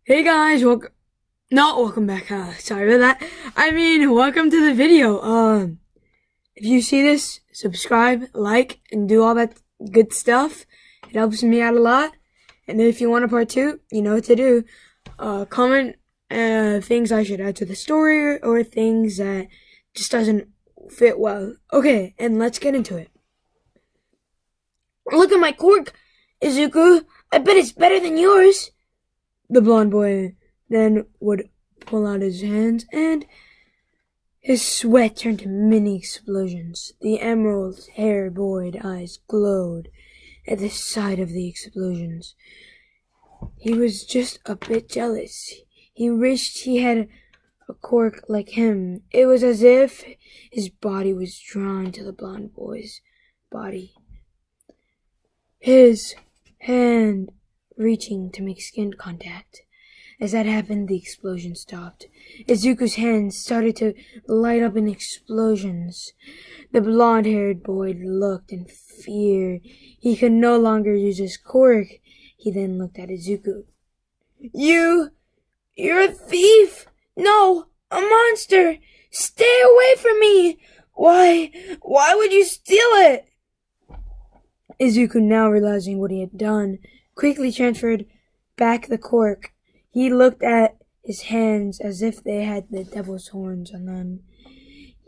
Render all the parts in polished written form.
Hey guys, welcome back. Sorry about that. Welcome to the video. If you see this, subscribe, like, and do all that good stuff. It helps me out a lot. And if you want a part two, you know what to do. Comment things I should add to the story or things that just doesn't fit well. Okay, and let's get into it. Look at my cork, Izuku. I bet it's better than yours. The blonde boy then would pull out his hands, and his sweat turned to mini explosions. The emerald-haired eyes glowed at the sight of the explosions. He was just a bit jealous. He wished he had a cork like him. It was as if his body was drawn to the blonde boy's body. His hand reaching to make skin contact. As that happened, the explosion stopped. Izuku's hands started to light up in explosions. The blonde-haired boy looked in fear. He could no longer use his cork. He then looked at Izuku. You're a thief! No, a monster! Stay away from me! Why would you steal it? Izuku, now realizing what he had done, quickly transferred back the cork. He looked at his hands as if they had the devil's horns on them.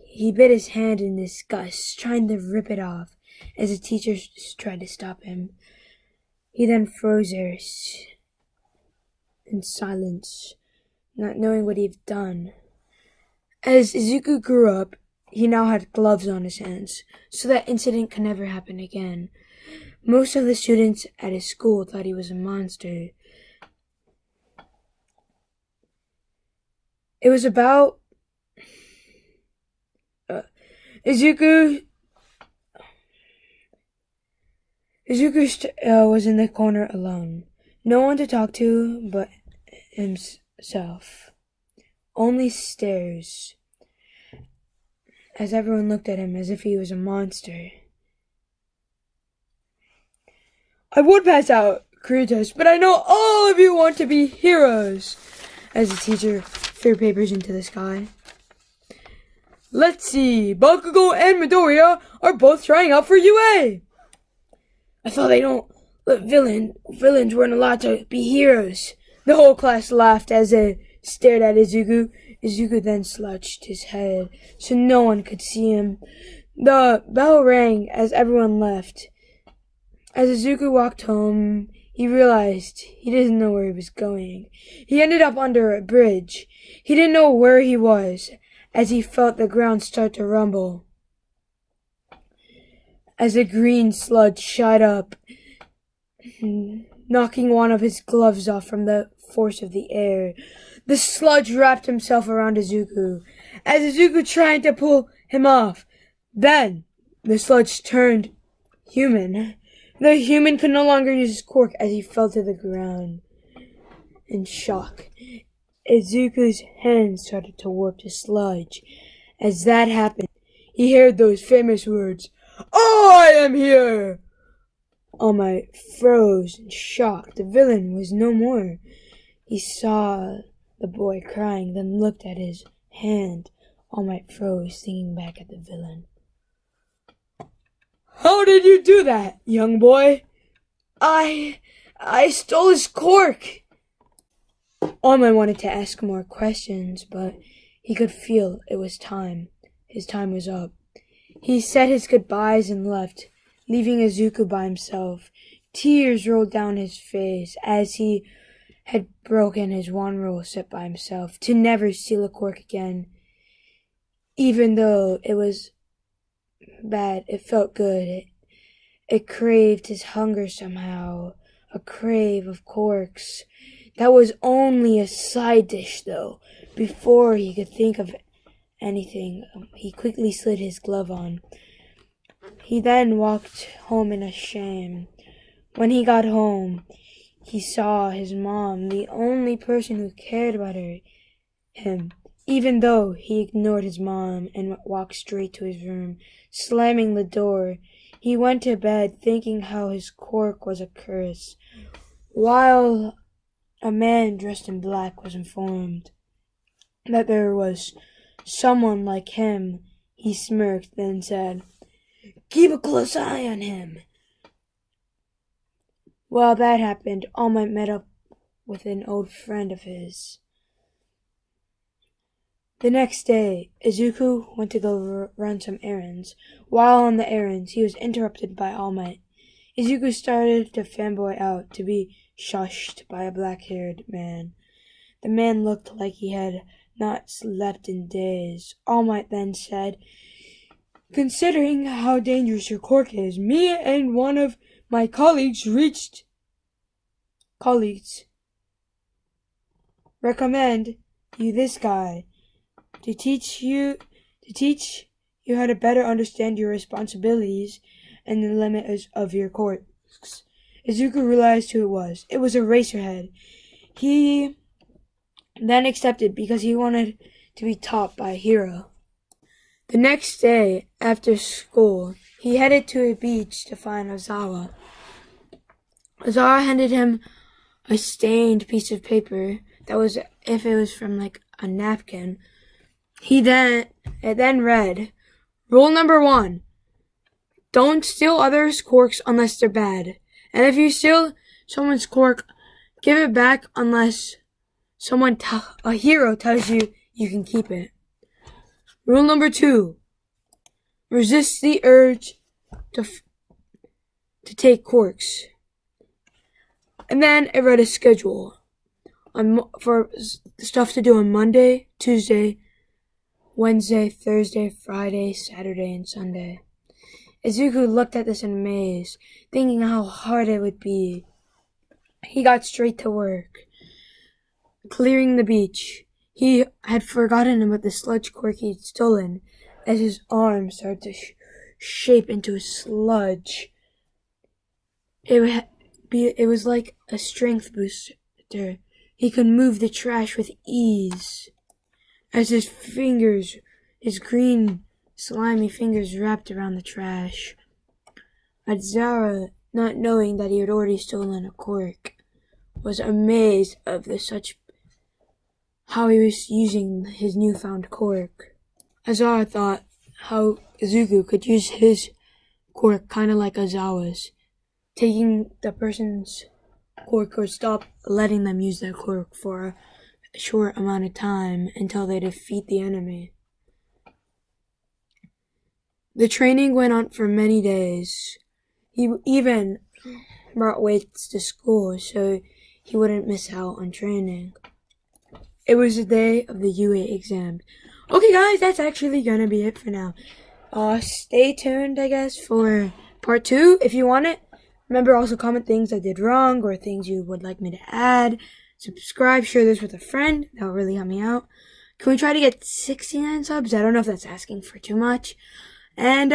He bit his hand in disgust, trying to rip it off, as the teacher tried to stop him. He then froze there in silence, not knowing what he had done. As Izuku grew up, he now had gloves on his hands, so that incident could never happen again. Most of the students at his school thought he was a monster. It was about Izuku was in the corner alone. No one to talk to but himself. Only stares as everyone looked at him as if he was a monster. I would pass out Kritos, but I know all of you want to be heroes, as the teacher threw papers into the sky. Let's see, Bakugo and Midoriya are both trying out for UA. I thought they don't let villains weren't allowed to be heroes. The whole class laughed as they stared at Izuku. Izuku then slouched his head so no one could see him. The bell rang as everyone left. As Izuku walked home, he realized he didn't know where he was going. He ended up under a bridge. He didn't know where he was, as he felt the ground start to rumble. As a green sludge shot up, knocking one of his gloves off from the force of the air. The sludge wrapped himself around Izuku, as Izuku tried to pull him off. Then, the sludge turned human. The human could no longer use his cork as he fell to the ground. In shock, Izuku's hands started to warp to sludge. As that happened, he heard those famous words, I am here! All Might froze in shock. The villain was no more. He saw the boy crying, then looked at his hand. All Might froze, thinking back at the villain. How did you do that, young boy? I stole his cork. All Might wanted to ask more questions, but he could feel it was time. His time was up. He said his goodbyes and left, leaving Izuku by himself. Tears rolled down his face as he had broken his one rule set by himself, to never steal a cork again. Even though it was bad, it felt good. It craved his hunger somehow, a crave of corks. That was only a side dish, though. Before he could think of anything, he quickly slid his glove on. He then walked home in a shame. When he got home, he saw his mom, the only person who cared about him. Even though he ignored his mom and walked straight to his room, slamming the door, he went to bed thinking how his cork was a curse. While a man dressed in black was informed that there was someone like him. He smirked, then said, "Keep a close eye on him." While that happened, All Might met up with an old friend of his. The next day, Izuku went to go run some errands. While on the errands, he was interrupted by All Might. Izuku started to fanboy out, to be shushed by a black-haired man. The man looked like he had not slept in days. All Might then said, "Considering how dangerous your quirk is, me and one of my colleagues recommend you this guy to teach you how to better understand your responsibilities and the limits of your quirks." Izuku realized who it was. It was Eraserhead. He then accepted because he wanted to be taught by a hero. The next day, after school, he headed to a beach to find Ozawa. Ozawa handed him a stained piece of paper that was if it was from like a napkin. It then read, "Rule number 1, don't steal others' quirks unless they're bad. And if you steal someone's quirk, give it back unless a hero tells you you can keep it. Rule number 2, resist the urge to take quirks." And then it read a schedule for stuff to do on Monday, Tuesday, Wednesday, Thursday, Friday, Saturday, and Sunday. Izuku looked at this in amaze, thinking how hard it would be. He got straight to work, clearing the beach. He had forgotten about the sludge quirk he'd stolen as his arm started to shape into a sludge. It was like a strength booster. He could move the trash with ease as his green, slimy fingers wrapped around the trash. Adzara, not knowing that he had already stolen a quirk, was amazed of how he was using his newfound quirk. Azara thought how Izuku could use his quirk kind of like Azawa's, taking the person's quirk or stop letting them use their quirk for a short amount of time until they defeat the enemy. The training went on for many days. He even brought weights to school so he wouldn't miss out on training. It was the day of the UA exam. Okay guys, that's actually gonna be it for now. Stay tuned, I guess, for part 2 if you want it. Remember, also comment things I did wrong or things you would like me to add. Subscribe, share this with a friend. That will really help me out. Can we try to get 69 subs? I don't know if that's asking for too much. And